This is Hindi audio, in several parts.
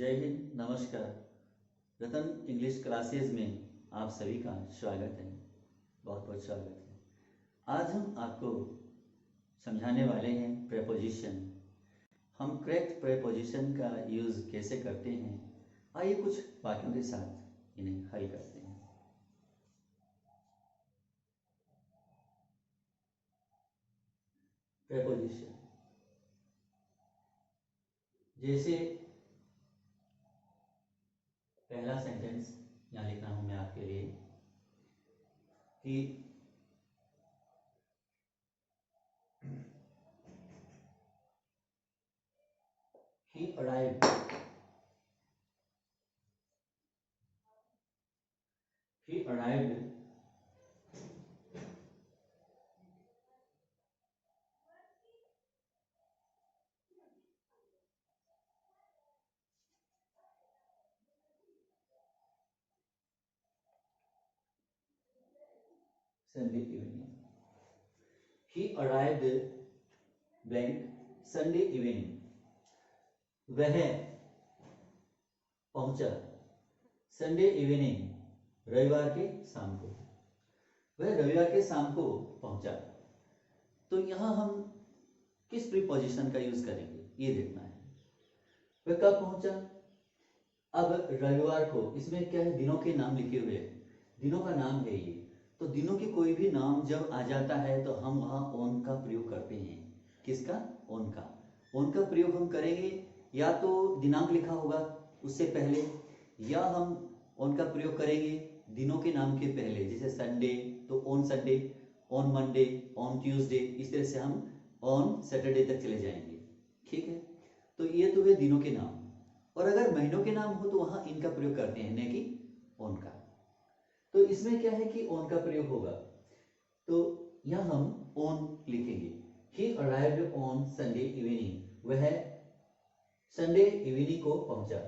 जय हिंद, नमस्कार। रतन इंग्लिश क्लासेस में आप सभी का स्वागत है। बहुत बहुत स्वागत है। आज हम आपको समझाने वाले हैं प्रेपोजिशन। हम करेक्ट प्रेपोजिशन का यूज़ कैसे करते हैं, आइए कुछ वाक्यों के साथ इन्हें हल करते हैं। प्रेपोजिशन जैसे पहला सेंटेंस यहाँ लिखना हूं मैं आपके लिए कि he arrived Sunday evening. He arrived blank Sunday evening. वह पहुंचा संडे इवनिंग रविवार के शाम को। वह रविवार के शाम को पहुंचा। तो यहां हम किस प्रीपोजिशन का यूज करेंगे ये देखना है। वह कब पहुंचा? अब रविवार को, इसमें क्या है, दिनों के नाम लिखे हुए हैं, दिनों का नाम है ये। तो दिनों के कोई भी नाम जब आ जाता है तो हम वहां ऑन का प्रयोग करते हैं। किसका? ऑन का। ऑन का प्रयोग हम करेंगे या तो दिनांक लिखा होगा उससे पहले, या हम ऑन का प्रयोग करेंगे दिनों के नाम के पहले। जैसे संडे तो on Sunday, on Monday, on Tuesday, इस तरह से हम ऑन सैटरडे तक चले जाएंगे। ठीक है, तो ये तो है दिनों के नाम। और अगर महीनों के नाम हो तो वहां इनका प्रयोग करते हैं, न कि ऑन का। तो इसमें क्या है कि ऑन का प्रयोग होगा, तो यहां हम ऑन लिखेंगे। He arrived on Sunday evening. वह संडे इवनिंग को पहुंचा।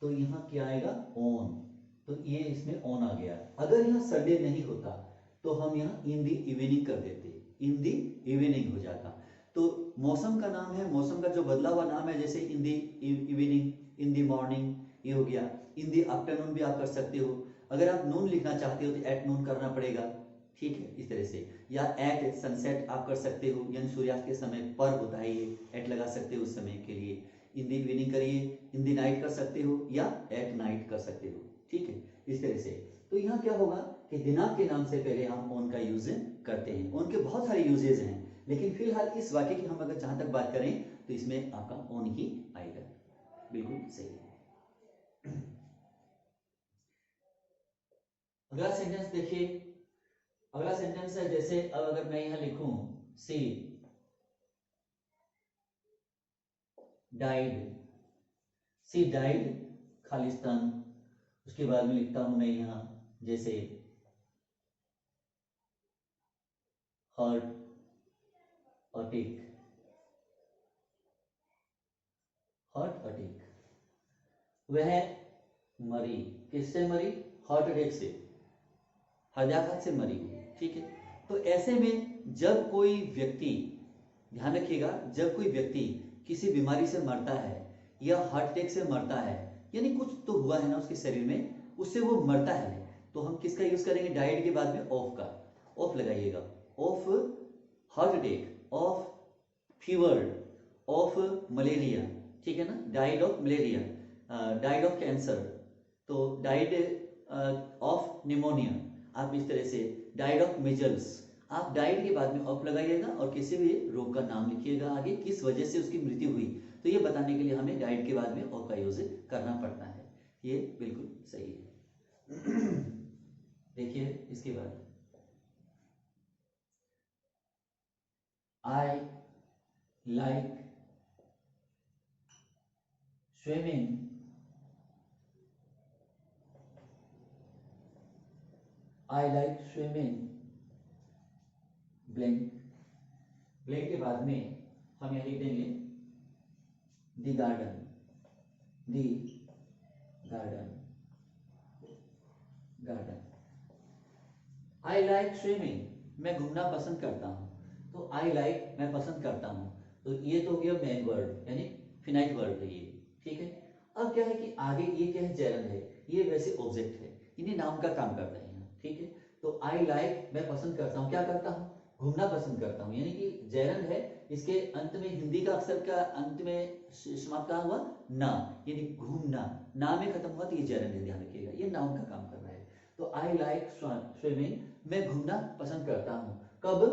तो यहाँ क्या आएगा? ऑन। तो ये इसमें ऑन आ गया। अगर यहाँ संडे नहीं होता तो हम यहाँ इन दी इवनिंग कर देते, इन दी इवनिंग हो जाता। तो मौसम का नाम है, मौसम का जो बदला हुआ नाम है, जैसे इन दी इवनिंग, इन दी मॉर्निंग, ये हो गया। इन दी आफ्टरनून भी आप कर सकते हो। अगर आप नून लिखना चाहते हो तो एट नून करना पड़ेगा। ठीक है, इस तरह से। या एट सनसेट आप कर सकते हो, यानी सूर्यास्त के समय पर होता है ये, एट लगा सकते हो उस समय के लिए। इन दी इवनिंग करिए, इन दी नाइट कर सकते हो, या एट नाइट कर सकते हो। ठीक है, इस तरह से। तो यहाँ क्या होगा कि दिनांक के नाम से पहले हम ऑन का यूज करते हैं। ऑन के बहुत सारे यूजेज हैं, लेकिन फिलहाल इस वाक्य की हम अगर जहां तक बात करें तो इसमें आपका ऑन ही आएगा। बिल्कुल सही है। अगला सेंटेंस देखिए। अगला सेंटेंस है, जैसे अब अगर मैं यहां लिखूं सी डाइड खालिस्तान, उसके बाद में लिखता हूं मैं यहां जैसे हार्ट अटैक, वह मरी। किससे मरी? हार्ट अटैक से, हृदयाघात से मरी। ठीक है, तो ऐसे में जब कोई व्यक्ति, ध्यान रखिएगा, जब कोई व्यक्ति किसी बीमारी से मरता है या हार्ट अटैक से मरता है, यानी कुछ तो हुआ है ना उसके शरीर में, उससे वो मरता है, तो हम किसका यूज करेंगे? डाइड के बाद में ऑफ का, ऑफ लगाइएगा। Of heart attack, of fever, of malaria. ठीक है ना, died of malaria, died of cancer, तो डाइड ऑफ निमोनिया, आप इस तरह से डाइड ऑफ मिजल्स। आप डाइड के बाद में ऑफ लगाइएगा और किसी भी रोग का नाम लिखिएगा आगे, किस वजह से उसकी मृत्यु हुई, तो ये बताने के लिए हमें डाइड के बाद में ऑफ का यूज करना पड़ता है। ये बिल्कुल सही है। देखिए इसके बाद, I like swimming blank. Blank के बाद में हम यह लिख देंगे दी गार्डन, आई लाइक स्विमिंग, मैं घूमना पसंद करता हूं। तो आई लाइक मैं पसंद करता हूं, तो ये तो हो गया मेन वर्ड, यानी फिनाइट वर्ड है ये। ठीक है, अब क्या है कि आगे ये क्या है, जेरन है, ये वैसे ऑब्जेक्ट है, इन्हें नाउन का काम करते हैं, ठीक है। तो आई लाइक, मैं पसंद करता हूँ, क्या करता हूँ, घूमना पसंद करता हूँ, यानी कि जेरन है, इसके अंत में हिंदी का अक्षर का अंत में समाप्त कहा हुआ ना, यानी घूमना, ना में खत्म हुआ तो ये जेरन है, ध्यान रखिएगा, ये नाउन का काम कर रहा है। तो आई लाइक स्विमिंग, मैं घूमना पसंद करता हूँ, कब,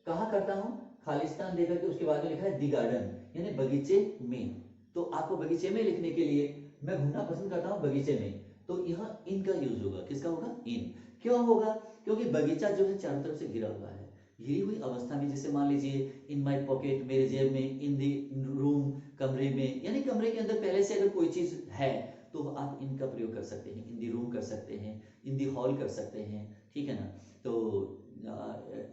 कहाँ करता हूँ, खालिस्तान देकर के उसके बाद में लिखा है दी गार्डन, यानी बगीचे में। तो आपको बगीचे में लिखने के लिए मैं घूमना पसंद करता हूँ बगीचे में, तो यहाँ इन का यूज होगा, किसका होगा, इन। क्यों होगा, क्योंकि बगीचा जो है चारों तरफ से घिरा हुआ है, घिरी हुई अवस्था में, जैसे मान लीजिए इन माई पॉकेट, मेरे जेब में, इन दी रूम, कमरे में, यानी कमरे के अंदर पहले से अगर कोई चीज है तो आप इनका प्रयोग कर सकते हैं, इन दी रूम कर सकते हैं, इन दी हॉल कर सकते हैं, ठीक है ना। तो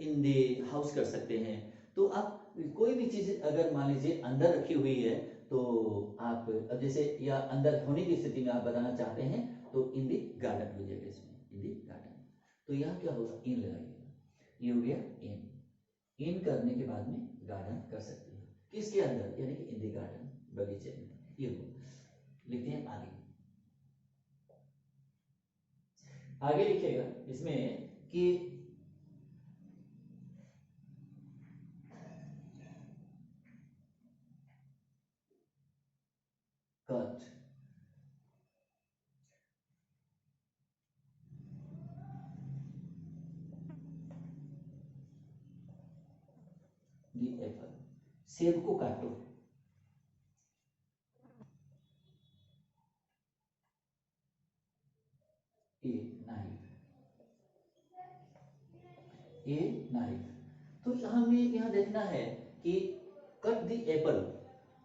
इन दी हाउस कर सकते हैं। तो आप कोई भी चीज अगर मान लीजिए अंदर रखी हुई है, तो आप अब जैसे या अंदर होने की स्थिति में आप बताना चाहते हैं, तो इन दी गार्डन हो जाएगा, इसमें इन दी गार्डन। तो यहाँ क्या होगा, इन लगाइएगा, ये हो गया इन। इन करने के बाद में गार्डन कर सकते हैं, किसके अंदर, यानी कि इन दी गार्डन, बगीचे में, ये हो। लिखते हैं आगे, आगे लिखिएगा इसमें कि कट दी एप्पल, सेब को काटो, ए नाइफ, ए नाइफ। तो हमें यहाँ देखना है कि कट दी एप्पल,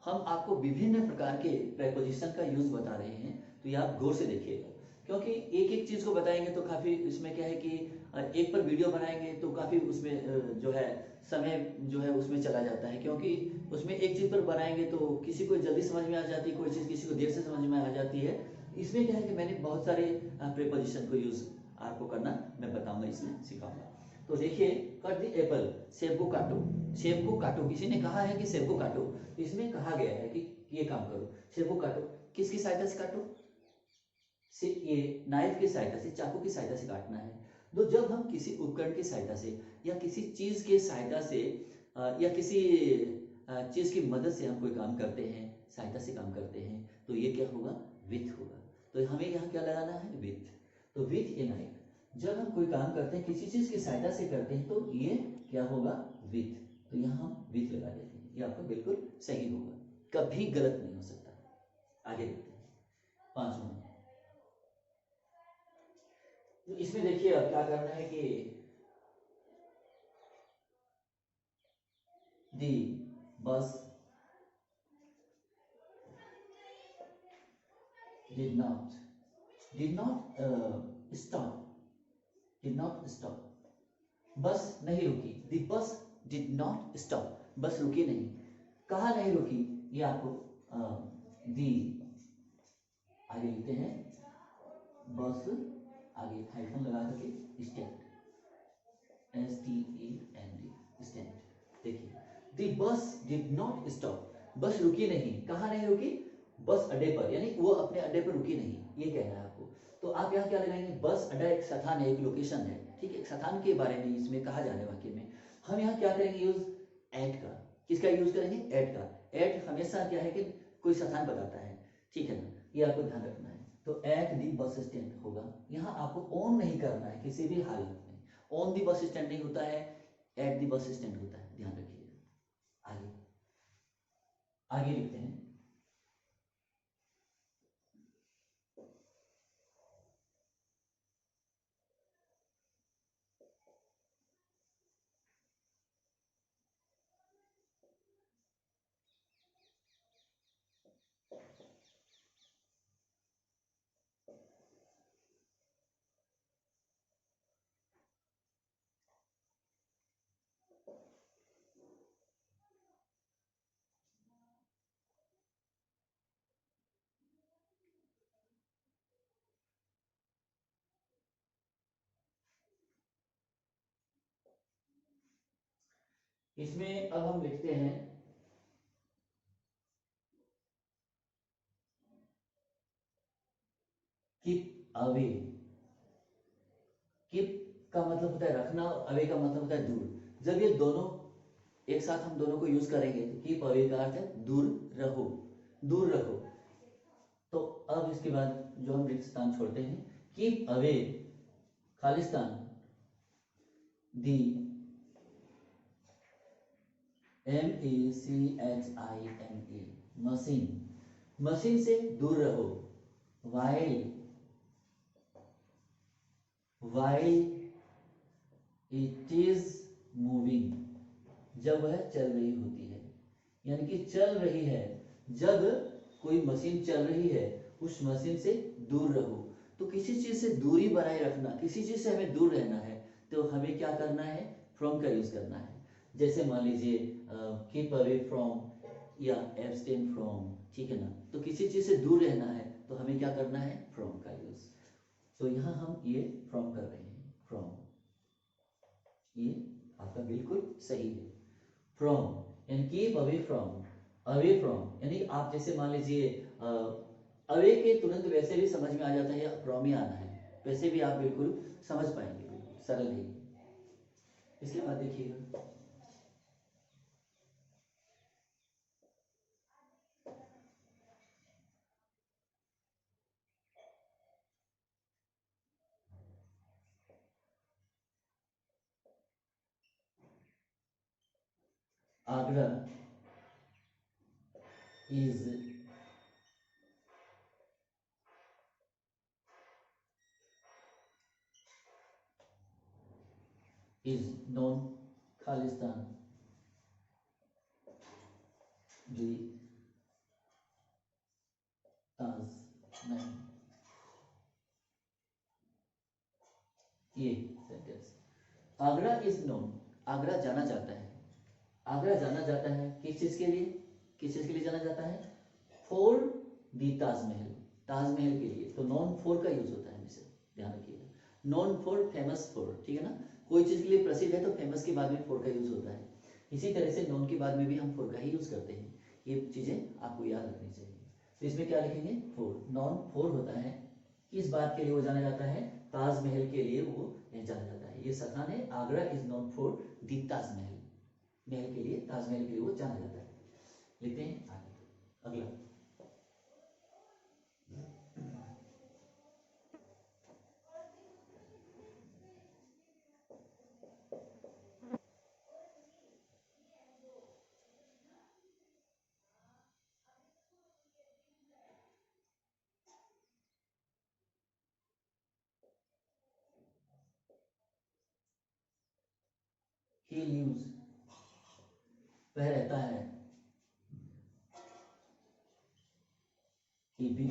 हम आपको विभिन्न प्रकार के प्रेपोजिशन का यूज बता रहे हैं, तो ये आप गौर से देखिएगा, क्योंकि एक एक चीज को बताएंगे तो काफी इसमें क्या है कि एक पर वीडियो बनाएंगे तो काफी उसमें जो है समय जो है उसमें चला जाता है, क्योंकि उसमें एक चीज पर बनाएंगे तो किसी को जल्दी समझ में आ जाती है कोई चीज, किसी को देर से समझ में आ जाती है। इसमें क्या है कि मैंने बहुत सारे प्रेपोजिशन को यूज आपको करना मैं बताऊंगा, इसमें सिखाऊंगा। तो देखिए, कट दी एप्पल, सेब को काटो, सेब को काटो, किसी ने कहा है कि सेब को काटो, तो इसमें कहा गया है कि ये काम करो, सेब को काटो, किसकी सहायता से काटो, से ये नाइफ की सहायता से, चाकू की सहायता से काटना है। तो जब हम किसी उपकरण की सहायता से या किसी चीज की सहायता से या किसी चीज की मदद से हम कोई काम करते हैं, सहायता से काम करते हैं, तो ये क्या होगा, विथ होगा। तो हमें यहाँ क्या लगाना है, विथ। तो विथ ए नाइफ, जब हम कोई काम करते हैं किसी चीज की सहायता से करते हैं, तो ये क्या होगा, विथ। तो यहाँ हम विथ लगा देते हैं, ये आपका बिल्कुल सही होगा, कभी गलत नहीं हो सकता। आगे देखते हैं, पांचवा। तो इसमें देखिए अब क्या करना है कि दी बस did not did not stop, did not stop, बस नहीं रुकी, दी बस did not stop, बस रुकी नहीं, कहाँ नहीं रुकी, ये आपको दी आगे लिखते हैं, बस आगे हाइफन लगा करके स्टैंड, STAND, स्टैंड। देखिए, दी बस डिड नॉट स्टॉप, बस रुकी नहीं, कहाँ नहीं रुकी, बस अड्डे पर, यानी वो अपने अड्डे पर रुकी नहीं, ये कहना है आपको। तो आप यहाँ क्या लगाएंगे, बस अड्डा एक स्थान है, एक लोकेशन है, ठीक है, एक स्थान के बारे में इसमें कहा जा रहा है वाक्य में। हम यहाँ क्या करेंगे, यूज एट का, किसका यूज करेंगे, एट का। एट हमेशा क्या है कि कोई स्थान बताता है, ठीक है ना, ये आपको ध्यान रखना है। तो एट दी बस स्टैंड होगा, यहाँ आपको ऑन नहीं करना है किसी भी हालत में, ऑन दी बस स्टैंड नहीं होता है, एट दी बस स्टैंड होता है, ध्यान रखिएगा। आगे, आगे लिखते हैं, इसमें अब हम लिखते हैं कीप अवे, कीप का मतलब होता है रखना, अवे का मतलब होता है दूर। जब ये दोनों एक साथ हम दोनों को यूज करेंगे तो कीप अवे का अर्थ है दूर रहो, दूर रहो। तो अब इसके बाद जो हम रिक्त स्थान छोड़ते हैं, कीप अवे खालिस्तान दी MACHINE मशीन, मशीन से दूर रहो। while it is moving, जब वह चल रही होती है, यानी कि चल रही है, जब कोई मशीन चल रही है उस मशीन से दूर रहो। तो किसी चीज से दूरी बनाए रखना, किसी चीज से हमें दूर रहना है तो हमें क्या करना है, फ्रॉम का यूज करना है। जैसे मान लीजिए कीप अवे फ्रॉम या एब्सटेन फ्रॉम, ठीक है ना। तो किसी चीज से दूर रहना है तो हमें क्या करना है, फ्रॉम का यूज। तो यहाँ हम ये फ्रॉम कर रहे हैं, फ्रॉम, ये आपका बिल्कुल सही है। फ्रॉम यानी keep away from, away from यानी आप जैसे मान लीजिए अवे के तुरंत वैसे भी समझ में आ जाता है फ्रॉम ही आना है, वैसे भी आप बिल्कुल समझ पाएंगे, बिल्कुल सरल है। इसके बाद देखिएगा आगरा इज नॉन खालिस्तान दी ताजमहल, ये sentence. Agra is known, Agra जाना जाता है, आगरा जाना जाता है किस चीज के लिए, किस चीज के लिए जाना जाता है, फॉर दी ताजमहल, ताजमहल के लिए। तो नॉन फॉर का यूज होता है हमेशा, ध्यान रखिएगा। नॉन फॉर, फेमस फॉर, ठीक है ना। कोई चीज के लिए प्रसिद्ध है तो फेमस के बाद में फॉर का यूज होता है। इसी तरह से नॉन के बाद में भी हम फॉर का ही यूज करते हैं। ये चीजें आपको याद रखनी चाहिए। तो इसमें क्या लिखेंगे, फॉर। नॉन फॉर होता है किस बात के लिए वो जाना जाता है, ताजमहल के लिए वो जाना जाता है। ये सखान है, Agra is non for the Taj Mahal, महल के लिए, ताजमहल के लिए वो जाना जाता है। लिखते हैं आगे, अगला। ही लिव्स, वह रहता है। ही भी,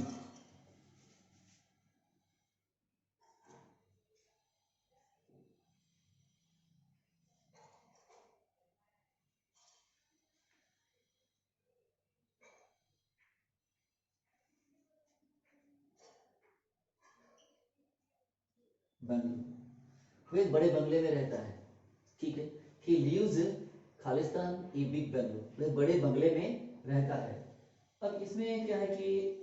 बंगलो, वो एक बड़े बंगले में रहता है, ठीक है। ही लिव्स खालिस्तान ई बिग बंगलो, वह बड़े बंगले में रहता है। अब इसमें क्या है कि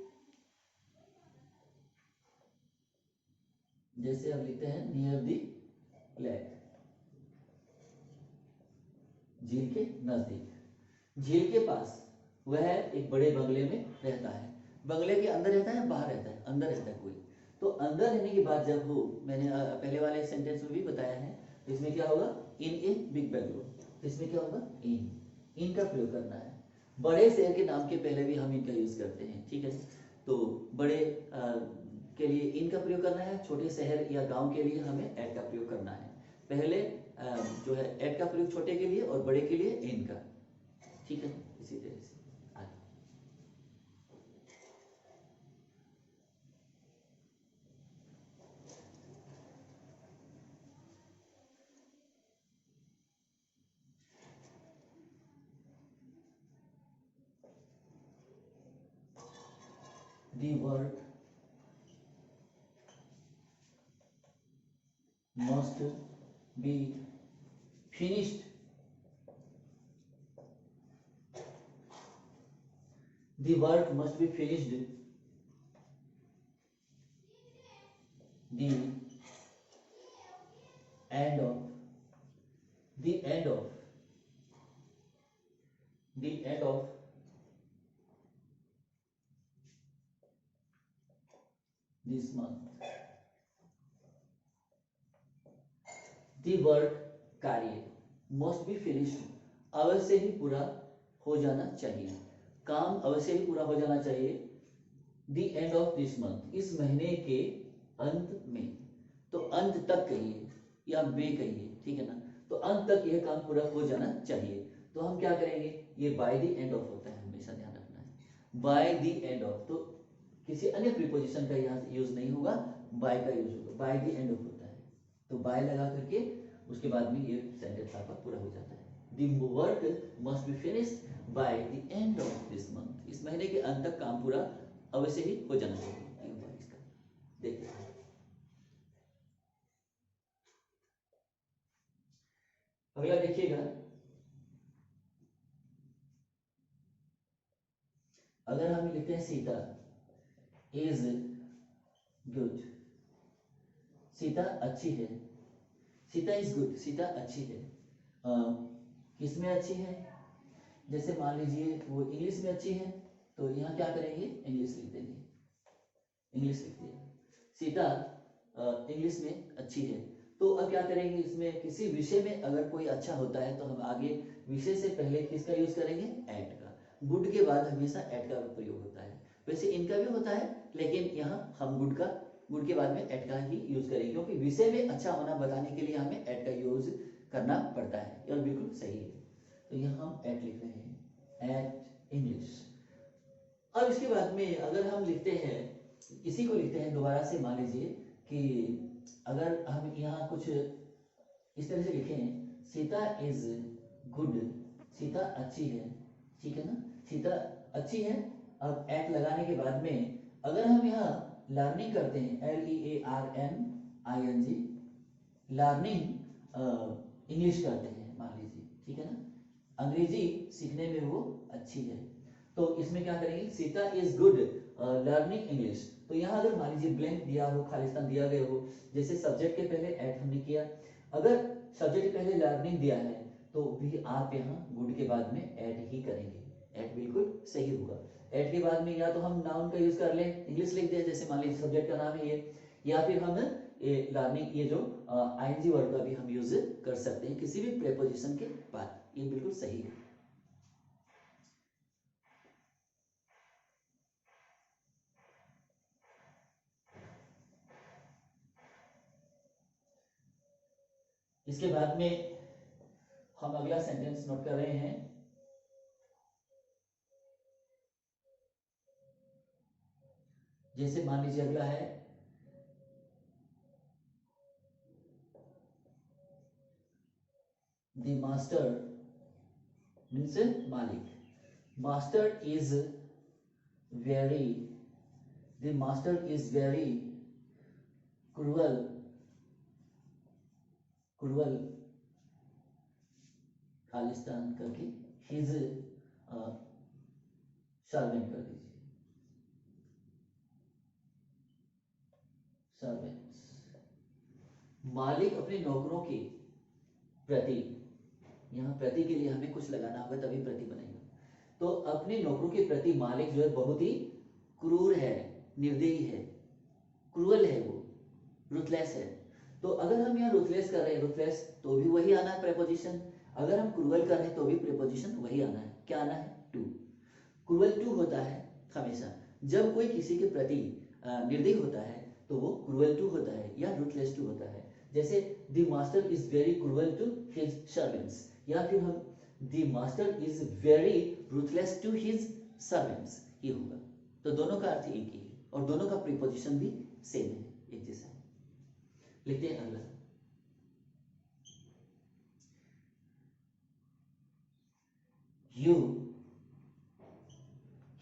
जैसे हम लिखते हैं नियर दी लेक, झील के नजदीक, झील के पास वह एक बड़े बंगले में रहता है। बंगले के अंदर रहता है, बाहर रहता है, अंदर रहता है कोई। तो अंदर रहने की बात जब हो, मैंने पहले वाले सेंटेंस में भी बताया है, तो इसमें क्या होगा, इन ए बिग बंगलो। तो इसमें क्या होगा, इन का प्रयोग करना है। बड़े शहर के नाम के पहले भी हम इनका यूज करते हैं, ठीक है। तो बड़े के लिए इन का प्रयोग करना है, छोटे शहर या गांव के लिए हमें एट का प्रयोग करना है। पहले जो है एट का प्रयोग छोटे के लिए और बड़े के लिए इन का, ठीक है। इसी तरह से आगे, the work must be finished, the work must be finished the end of the end of the end of this month the work कार्य must be finished अवश्य ही पूरा हो जाना चाहिए, काम अवश्य ही पूरा हो जाना चाहिए the end of this month इस महीने के अंत में, तो अंत तक कहिए या में कहिए, ठीक है ना, तो अंत तक यह काम पूरा हो जाना चाहिए। तो हम क्या करेंगे, ये बाय द एंड ऑफ होता है, हमेशा ध्यान रखना है बाय द एंड ऑफ, तो किसी अन्य प्रीपोजिशन का यहाँ यूज नहीं होगा, बाय का यूज होगा, बाय द एंड ऑफ होता है, तो बाय लगा करके उसके बाद में ये सेंटेंस आपका पूरा हो जाता है। The work must be finished by the end of this month, इस महीने के अंत तक काम पूरा अवश्य ही हो जाना चाहिए। इसका देखिए, अगला देखिएगा, अगर हम लिखते हैं सीता इज गुड, सीता अच्छी है, सीता इज गुड, सीता अच्छी है, किसमें अच्छी है, जैसे मान लीजिए वो इंग्लिश में अच्छी है, तो यहाँ क्या करेंगे, इंग्लिश लिख देंगे, इंग्लिश लिख दिया, सीता इंग्लिश में अच्छी है। तो अब क्या करेंगे, इसमें किसी विषय में अगर कोई अच्छा होता है तो हम आगे विषय से पहले किसका यूज करेंगे, एट का, गुड के बाद हमेशा एट का प्रयोग होता है, वैसे इनका भी होता है, लेकिन यहाँ हम गुड के बाद में एट का ही यूज करेंगे, क्योंकि विषय में अच्छा होना बताने के लिए हमें एट का यूज करना पड़ता है, और बिल्कुल सही है। तो यहाँ हम एट लिख रहे हैं, एट इंग्लिश। अब इसके बाद में अगर हम लिखते हैं, इसी को लिखते हैं दोबारा से, मान लीजिए कि अगर हम यहाँ कुछ इस तरह से लिखें, सीता इज गुड, सीता अच्छी है, ठीक है ना, सीता अच्छी है। अब एट लगाने के बाद में अगर हम यहाँ लर्निंग करते हैं, LEARNING, लर्निंग इंग्लिश करते हैं मान लीजिए, ठीक है ना, अंग्रेजी सीखने में वो अच्छी है, तो इसमें क्या करेंगे, Sita is good learning English. तो यहाँ अगर मान लीजिए ब्लैंक दिया हो, खालिस्तान दिया गया हो, जैसे सब्जेक्ट के पहले एट हमने किया, अगर सब्जेक्ट के पहले लर्निंग दिया है तो भी आप यहाँ गुड के बाद में एट ही करेंगे, एट बिल्कुल सही होगा। एट के बाद में या तो हम नाउन का यूज कर लें, इंग्लिश लिख दें, जैसे मान लीजिए सब्जेक्ट का नाम है ये, या फिर हम लर्निंग ये जो आईएनजी वर्ड का भी हम यूज कर सकते हैं किसी भी प्रीपोजिशन के बाद, ये बिल्कुल सही है। इसके बाद में हम अगला सेंटेंस नोट कर रहे हैं, जैसे मान लीजिए अगला है, द मास्टर मीन्स मालिक, master is very, the master is very cruel, cruel Khalistan करके हिज सर्वेंट कर दीजिए, सर्वेंट्स, मालिक अपने नौकरों के प्रति, यहाँ प्रति के लिए हमें कुछ लगाना होगा तभी प्रति बनेगा, तो अपने नौकरों के प्रति मालिक जो है बहुत ही क्रूर है, निर्दयी है, क्रूअल है, वो रुथलेस है। तो अगर हम यहाँ रुथलेस कर रहे हैं, रुथलेस तो भी वही आना है प्रीपोजिशन, अगर हम क्रूअल कर रहे हैं तो भी प्रीपोजिशन वही आना है, क्या आना है, टू। क्रूअल टू होता है हमेशा जब कोई किसी के प्रति निर्दयी होता है तो वो क्रूअल टू होता है या रुथलेस टू होता है, जैसे the master is very cruel to his servants, या फिर हम the master is very ruthless to his servants, ये होगा। तो दोनों का अर्थ एक ही है और दोनों का प्रीपोजिशन भी सेम है, एक जैसा है। लिखते हैं अगला, you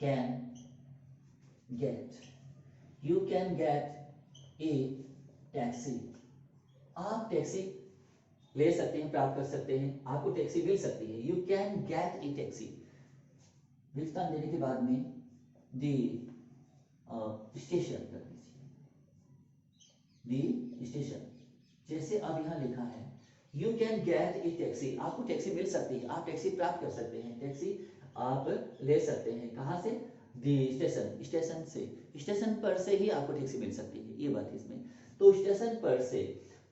can get, you can get A taxi, आप टैक्सी ले सकते हैं, प्राप्त कर सकते हैं, आपको टैक्सी मिल सकती है, you can get A taxi, विस्तार देने के बाद में दी स्टेशन कर दीजिए, दी स्टेशन। जैसे अब यहाँ लिखा है you can get A taxi, आपको टैक्सी मिल सकती है, आप टैक्सी प्राप्त कर सकते हैं, टैक्सी आप ले सकते हैं, कहाँ से? दी स्टेशन, स्टेशन से, स्टेशन पर से ही आपको टैक्सी मिल सकती है, ये बात है इसमें। तो स्टेशन पर से,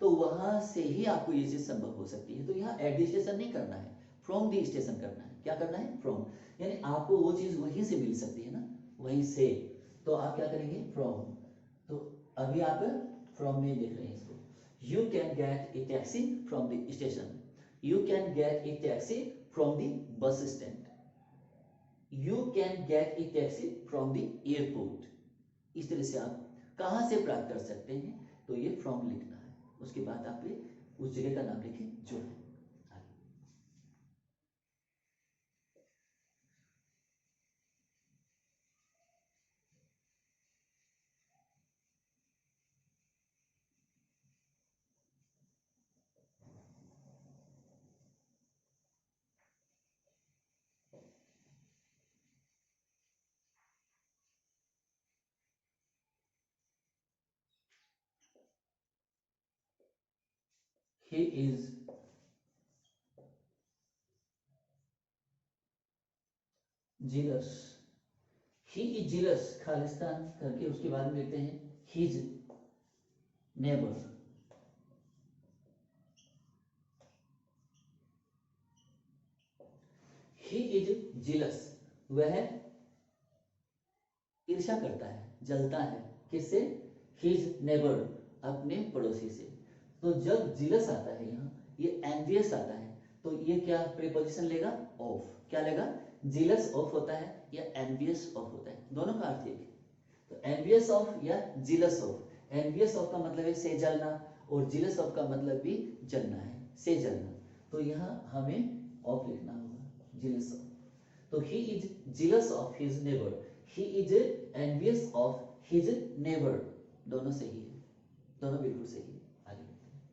तो वहां से ही आपको ये चीज संभव हो सकती है। तो यहाँ एट द स्टेशन नहीं करना है, फ्रॉम दी स्टेशन करना है। क्या करना है? फ्रॉम, यानी आपको वो चीज वहीं से मिल सकती है ना, वहीं से। तो आप क्या करेंगे? फ्रॉम। तो अभी आप फ्रॉम में देख रहे हैं इसको। You can get A taxi from the station, you can get A taxi from the bus stand, you can get A taxi from the airport. इस तरह से आप कहां से प्राप्त कर सकते हैं, तो ये फ्रॉम लिखना है। उसके बाद आप उस जगह का नाम लिखें जो है। He is jealous, he is jealous, Khalistan करके उसके बाद में लिखते हैं his neighbor, he is jealous, वह ईर्ष्या करता है, जलता है, किससे? his neighbor, अपने पड़ोसी से। तो जब जीलस आता है यहाँ, ये एनवियस आता है, तो ये क्या प्रीपोजिशन लेगा? ऑफ। क्या लेगा? जीलस ऑफ होता है या एनवियस ऑफ होता है, दोनों का अर्थ एक है। तो एनवियस ऑफ या जीलस ऑफ। एनवियस ऑफ का मतलब है से जलना, और जीलस ऑफ का मतलब भी जलना है, से जलना। तो यहाँ हमें ऑफ लिखना होगा, जीलस ऑफ। तो he is jealous of his neighbor, he is envious of his neighbor, दोनों सही है, दोनों बिल्कुल सही है। आगे बढ़ते हैं।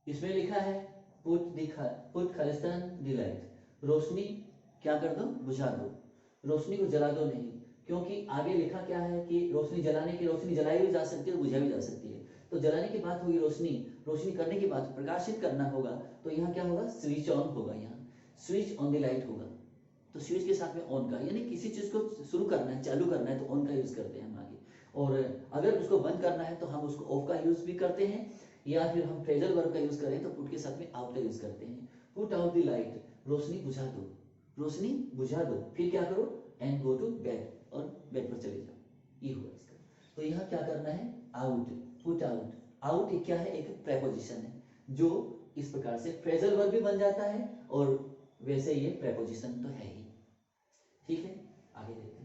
इसमें लिखा है पुट खालिस्तान डिलाइट, रोशनी क्या कर दो? बुझा दो। रोशनी को जला दो नहीं, क्योंकि आगे लिखा क्या है कि रोशनी जलाने की, रोशनी जलाई भी जा सकती है, बुझाई भी जा सकती है। तो जलाने की बात होगी, रोशनी रोशनी करने की बात, प्रकाशित करना होगा। तो यहाँ क्या होगा? स्विच ऑन होगा, यहाँ स्विच ऑन द लाइट होगा। तो स्विच के साथ में ऑन का, यानी किसी चीज को शुरू करना है, चालू करना है, तो ऑन का यूज करते हैं हम आगे। और अगर उसको बंद करना है तो हम उसको ऑफ का यूज भी करते हैं, या फिर हम फ्रेजल वर्ब का यूज करें तो पुट के साथ में आउट का यूज करते हैं। पुट आउट द लाइट, रोशनी बुझा दो, रोशनी बुझा दो, फिर क्या करो? एंड गो टू बेड, और बेड पर चले जाओ, ये हुआ इसका। तो यहाँ क्या करना है? Out, put out. आउट क्या है? एक प्रेपोजिशन है, जो इस प्रकार से फ्रेजल वर्ब भी बन जाता है, और वैसे ये प्रेपोजिशन तो है ही। ठीक है, आगे देखते हैं।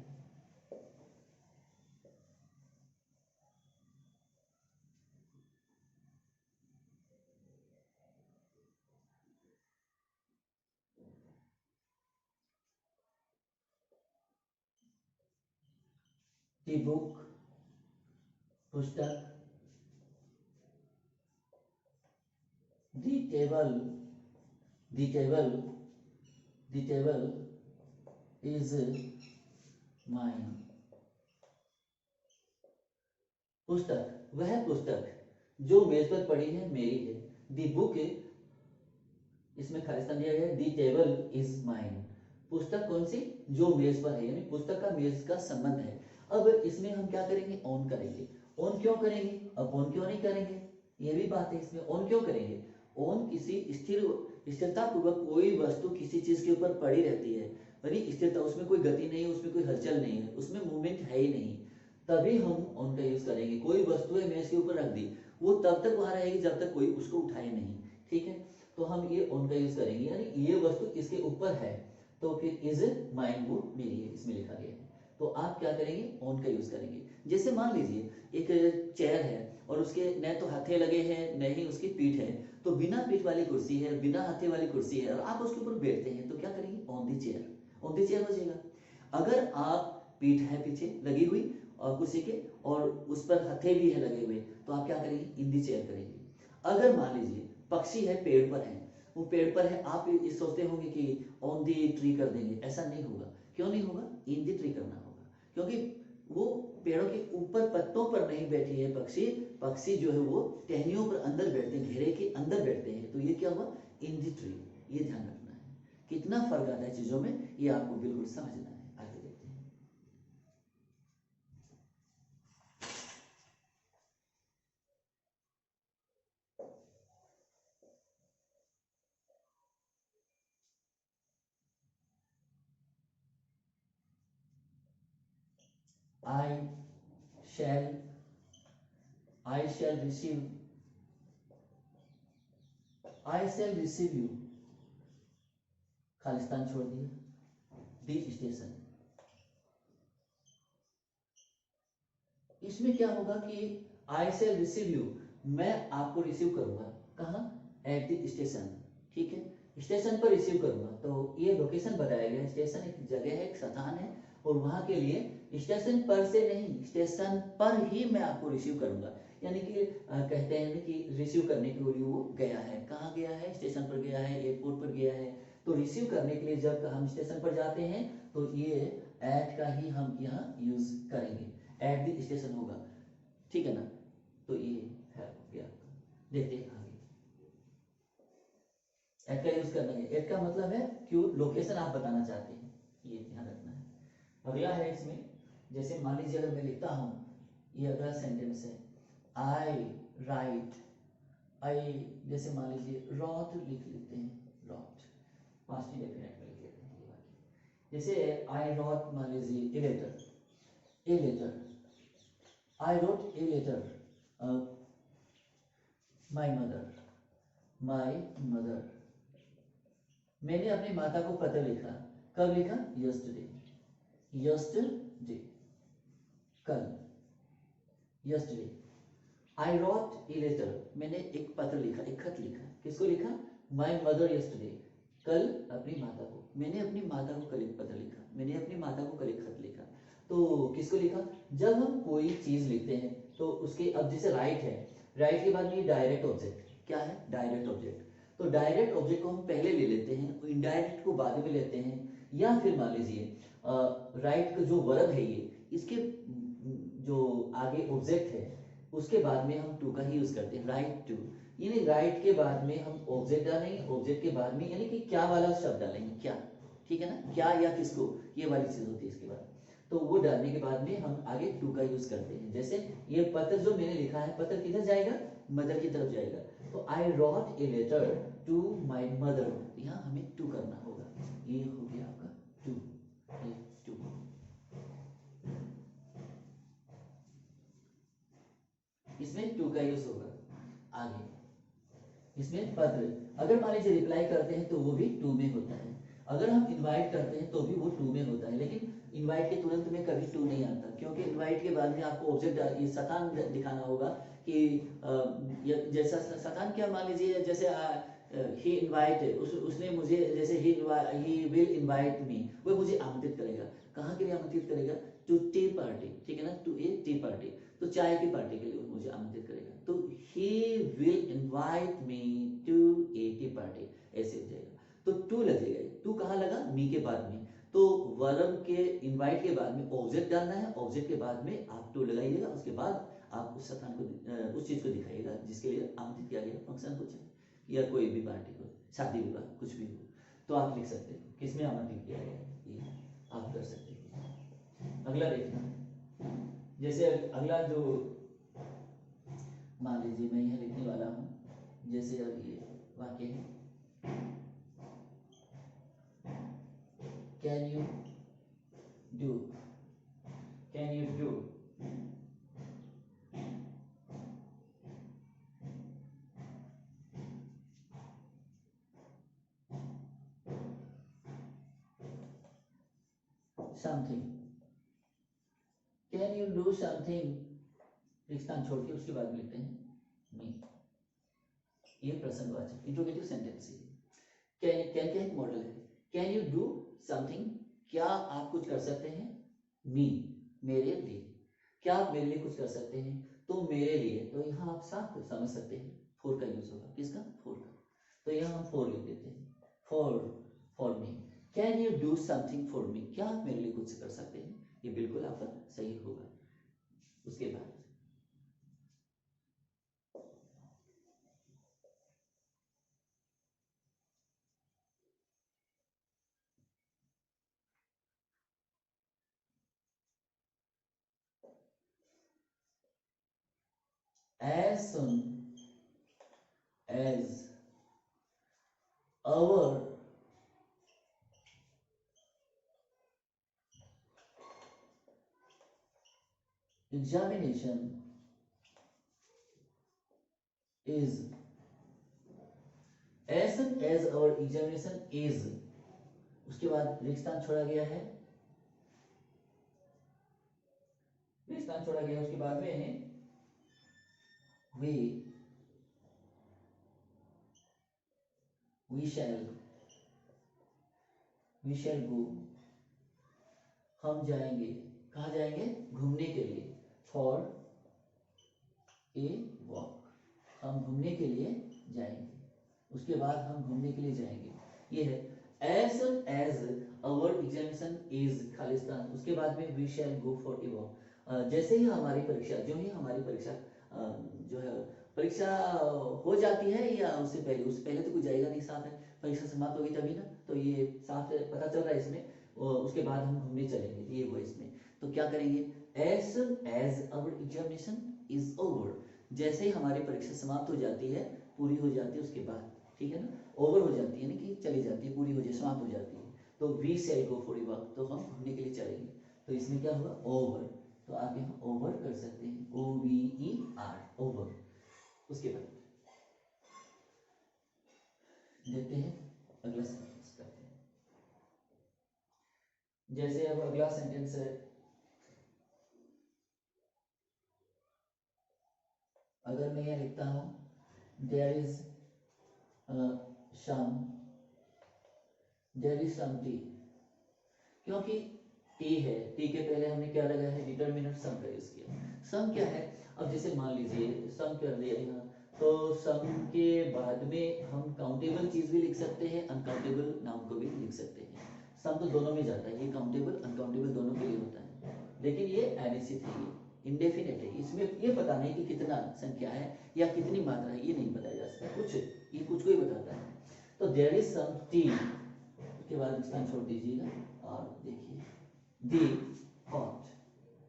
दी बुक, पुस्तक, दी table, the table, the table is mine, पुस्तक, वह पुस्तक जो मेज पर पड़ी है मेरी है। दी बुक, इसमें खालिस्तान दिया गया है, दी टेबल इज माइन, पुस्तक कौन सी? जो मेज पर है, यानी पुस्तक का मेज का संबंध है। अब इसमें हम क्या करेंगे? ऑन करेंगे। ऑन क्यों करेंगे? अब ऑन क्यों नहीं करेंगे, ये भी बात है इसमें। ऑन क्यों करेंगे? ऑन किसी स्थिरता पूर्वक कोई वस्तु किसी चीज के ऊपर पड़ी रहती है, यानी स्थिरता, उसमें कोई गति नहीं है, उसमें कोई हलचल नहीं है, उसमें मूवमेंट है ही नहीं, तभी हम ऑन का यूज करेंगे। कोई वस्तु है मेज के ऊपर रख दी, वो तब तक वहां रहेगी जब तक कोई उसको उठाए नहीं। ठीक है, तो हम ये ऑन का यूज करेंगे, यानी ये वस्तु इसके ऊपर है, तो फिर इज माइन वो मेरी है, इसमें लिखा गया है। तो आप क्या करेंगे, ऑन का यूज करेंगे। जैसे मान लीजिए एक चेयर है और उसके न तो हथे लगे हैं न ही उसकी पीठ है, तो बिना पीठ वाली कुर्सी है, बिना हथे वाली कुर्सी है और आप उसके ऊपर बैठते हैं, तो क्या करेंगे, on the chair, on the chair हो जाएगा। अगर आप पीठ है पीछे लगी हुई और कुर्सी के और उस पर हथे भी है लगे हुए, तो आप क्या करेंगे, इन दी चेयर करेंगे। अगर मान लीजिए पक्षी है, पेड़ पर है, वो पेड़ पर है, आप ये सोचते होंगे कि ऑन दी ट्री कर देंगे, ऐसा नहीं होगा। क्यों नहीं होगा, इन दी ट्री करना होगा, क्योंकि वो पेड़ों के ऊपर पत्तों पर नहीं बैठी है पक्षी, पक्षी जो है वो टहनियों पर अंदर बैठते हैं, घेरे के अंदर बैठते हैं, तो ये क्या हुआ, इन दी ट्री। ये ध्यान रखना है, कितना फर्क आता है चीजों में, ये आपको बिल्कुल समझना है। आगे देखते हैं। I shall, I shall receive, I shall receive you, Khalistan छोड़ दिया, दी स्टेशन। इसमें क्या होगा कि आई शैल रिसीव यू, मैं आपको रिसीव करूंगा, कहाँ, एट द स्टेशन, ठीक है, स्टेशन पर रिसीव करूंगा। तो ये लोकेशन बताया गया, स्टेशन एक जगह है, एक स्थान है, और वहां के लिए स्टेशन पर से नहीं, स्टेशन पर ही मैं आपको रिसीव करूंगा। यानी कि कहते हैं कि रिसीव करने के लिए वो गया है, कहाँ गया है, स्टेशन पर गया है, एयरपोर्ट पर गया है। तो रिसीव करने के लिए जब हम स्टेशन पर जाते हैं तो ये एट का ही हम यहाँ यूज करेंगे, एट द स्टेशन होगा, ठीक है ना। तो ये है हो गया। देखते हैं आगे, एट का यूज करना है, एट का मतलब है क्यों, लोकेशन आप बताना चाहते हैं, ये ध्यान रखना है। अगला है इसमें, जैसे मान लीजिए अगर मैं लिखता हूं, ये अगला सेंटेंस है, आई राइट, आई, जैसे मान लीजिए रॉट लिख लेते हैं, रॉट, पास्ट इंडेफिनिट में लिख लेते हैं ये वाक्य। जैसे आई रॉट, मान लीजिए a letter, a letter, I wrote a letter, my mother, my mother, मैंने अपनी माता को पत्र लिखा, कब लिखा, yesterday, yesterday, कल, yesterday, I wrote a letter, मैंने एक पत्र लिखा, एक खत लिखा, किसको लिखा, my mother yesterday, कल अपनी माता को, मैंने अपनी माता को कल एक पत्र लिखा, मैंने अपनी माता को कल एक खत लिखा। तो किसको लिखा, जब हम कोई चीज लिखते हैं तो उसके, अब जैसे राइट है, राइट के बाद में डायरेक्ट ऑब्जेक्ट, क्या है, डायरेक्ट ऑब्जेक्ट, तो डायरेक्ट ऑब्जेक्ट को हम पहले ले लेते हैं, इनडायरेक्ट को बाद में लेते हैं, या फिर मान लीजिए राइट का जो वर्ब है ये, इसके जो आगे ऑब्जेक्ट है उसके बाद में हम टू का ही यूज करते हैं, राइट टू, यानी राइट के बाद में हम ऑब्जेक्ट डालेंगे, ऑब्जेक्ट के बाद में यानी कि क्या वाला शब्द डालेंगे, क्या, ठीक है ना, क्या या किसको, ये वाली चीज होती है इसके बाद। तो वो डालने के बाद में हम आगे टू का यूज करते हैं। जैसे ये पत्र जो मैंने लिखा है, पत्र किधर जाएगा, मदर की तरफ जाएगा, तो I wrote a letter to my mother, यहाँ हमें टू करना होगा, ये हो गया आपका टू, ये टू। इसमें टू का यूज होगा। आगे इसमें पत्र, अगर मान लीजिए रिप्लाई करते हैं तो वो भी टू में होता है, अगर हम इनवाइट करते हैं तो भी वो टू में होता है, लेकिन इनवाइट के तुरंत में कभी टू नहीं आता, क्योंकि इनवाइट के बाद में आपको ऑब्जेक्ट सतान दिखाना होगा कि जैसा सतान, क्या मान लीजिए जैसे ही इनवाइट, उसने मुझे, जैसे ही विल इनवाइट मी, वो मुझे आमंत्रित करेगा, कहाँ के लिए आमंत्रित करेगा, टू टी पार्टी, ठीक है ना, टू ए टी पार्टी, तो चाय की पार्टी के लिए मुझे आमंत्रित करेगा, तो he will invite me to a tea party, ऐसे हो जाएगा। तो टू लगेगा, टू कहाँ लगा, मी के बाद में, तो वर्ब के इनवाइट के बाद में ऑब्जेक्ट डालना है, ऑब्जेक्ट के बाद में आप टू लगाइएगा, उसके बाद आप उस स्थान को, उस चीज को दिखाइएगा जिसके लिए आमंत्रित किया गया, फंक्शन कुछ है या कोई भी पार्टी को, शादी विवाह कुछ भी हो, तो आप लिख सकते हो किसमें आमंत्रित किया गया, ये आप कर सकते हो। अगला देखना, जैसे अगला जो, मान लीजिए मैं यह लिखने वाला हूं, जैसे अब ये वाक्य है, can you do, can you do, something, can you do something, एक स्थान छोड़ के उसके बाद लिखते हैं मी। ये प्रश्नवाचक इंट्रोगेटिव सेंटेंस है। कैन कैन क्या एक मॉडल है। कैन यू डू समथिंग, क्या आप कुछ कर सकते हैं, मी मेरे लिए, क्या आप मेरे लिए कुछ कर सकते हैं, तो मेरे लिए, तो यहाँ आप साफ समझ सकते हैं फॉर का यूज होगा, किसका, फॉर का, तो यहाँ हम फॉर लिख देते हैं, for me. Can you do something for me, क्या आप मेरे लिए कुछ कर सकते हैं, ये बिल्कुल आपका सही होगा। उसके बाद as soon as our examination is, as soon as our examination is, उसके बाद रिक्तान छोड़ा गया है, रिक्तान छोड़ा गया, उसके बाद में we shall go, हम जाएंगे, कहाँ जाएंगे, घूमने के लिए, for a walk, हम घूमने के लिए जाएंगे, उसके बाद हम घूमने के लिए जाएंगे, ये है as soon as our examination is Khalistan, उसके बाद में we shall go for a walk, जैसे ही हमारी परीक्षा, जो ही हमारी परीक्षा जो है परीक्षा हो जाती है या उससे पहले तो कुछ जाएगा नहीं, साथ है परीक्षा समाप्त होगी तभी ना, तो ये साफ पता चल रहा है इसमें, उसके बाद हम घूमने चलेंगे, ये वो इसमें, तो क्या करेंगे, as soon as our examination is over, जैसे ही हमारी परीक्षा समाप्त हो जाती है, पूरी हो जाती है, उसके बाद, ठीक है ना, ओवर हो जाती है ना, कि चली जाती है, पूरी हो जाती, समाप्त हो जाती है, तो we shall go for a walk, तो हम घूमने के लिए चलेंगे, तो इसमें क्या होगा, ओवर, तो आप यहाँ ओवर कर सकते हैं, OVER, ओवर। उसके बाद देखते हैं अगला सेंटेंस करते हैं, जैसे अब अगला सेंटेंस है, अगर मैं यहाँ लिखता हूँ देयर इज सम टी, क्योंकि टी है, टी के पहले हमने क्या लगाया है, डिटरमिनेंट सम का यूज किया, सम क्या है, अब जैसे मान लीजिए सम कर दिया यहाँ, तो सम के बाद में हम काउंटेबल चीज भी लिख सकते हैं, अनकाउंटेबल नाउन को भी लिख सकते हैं, सम तो दोनों में जाता है, ये काउंटेबल अनकाउंटेबल दोनों के लिए होता है, लेकिन ये एडिसिव है, ये इंडेफिनेट है, इसमें ये पता नहीं कि कितना संख्या है या कितनी मात्रा है, ये नहीं बताया जा सकता, कुछ ये कुछ को ही बताता है, तो देयर इज सम टी, उसके बाद स्थान छोड़ दीजिएगा, और देखिए दी पॉट,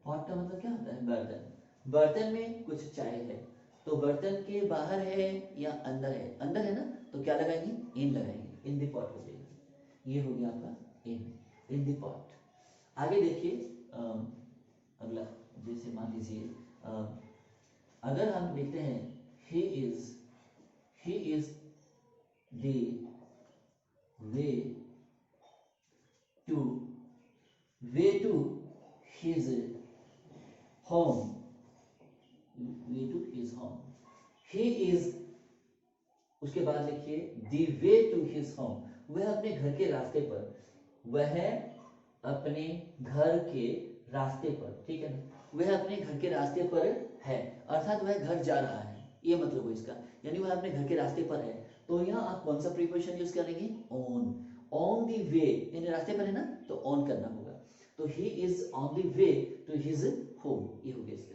पॉट का मतलब क्या होता है, बर्तन, बर्तन में कुछ चाय है, तो बर्तन के बाहर है या अंदर है, अंदर है ना, तो क्या लगाएंगे, इन लगाएंगे, इन दी पॉट हो जाएगा, ये हो गया आपका इन दी पॉट। आगे देखिए अगला, जैसे मान लीजिए अगर हम लिखते हैं he is the way to his home, way to his home, he is, उसके बाद लिखिए the way to his home, वह अपने घर के रास्ते पर, वह अपने घर के रास्ते पर, ठीक है ना, वह अपने घर के रास्ते पर है, अर्थात वह घर जा रहा है, ये मतलब है इसका, यानी वह अपने घर के रास्ते पर है, तो यहाँ आप कौन सा प्रीपोजिशन यूज करेंगे, ऑन द वे, यानी रास्ते पर है ना, तो ऑन करना होगा, तो he is on the way to his home, ये हो गया इसका।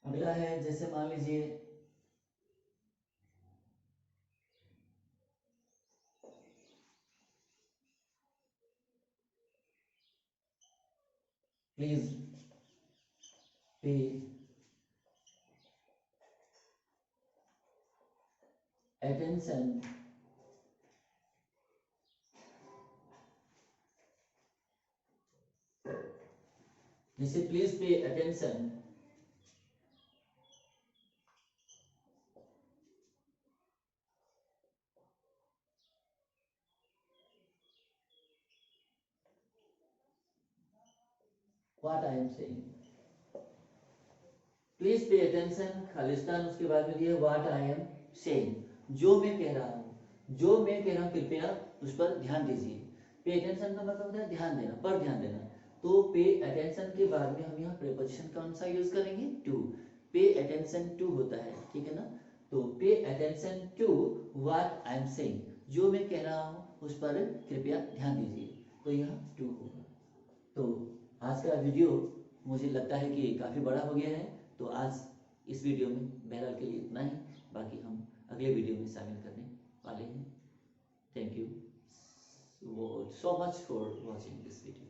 अगला है, जैसे मान लीजिए प्लीज पे attention, जैसे please pay attention, what I am saying, please pay attention, Khalistan उसके बाद में दिया व्हाट आई एम सेइंग, जो मैं कह रहा हूँ, जो मैं कह रहा हूँ कृपया उस पर ध्यान दीजिए। पे अटेंशन का मतलब होता है ध्यान देना, पर ध्यान देना। तो पे अटेंशन के बाद में हम यहाँ प्रीपोजिशन कौन सा यूज करेंगे, टू। पे अटेंशन टू होता है, ठीक है ना। तो pay attention to what I am saying, जो मैं कह रहा हूँ उस पर कृपया ध्यान दीजिए, तो यहाँ टू होगा। तो आज का वीडियो मुझे लगता है कि काफ़ी बड़ा हो गया है, तो आज इस वीडियो में बहरहाल के लिए इतना ही, बाकी हम अगले वीडियो में शामिल करने वाले हैं। Thank you so much for watching this video.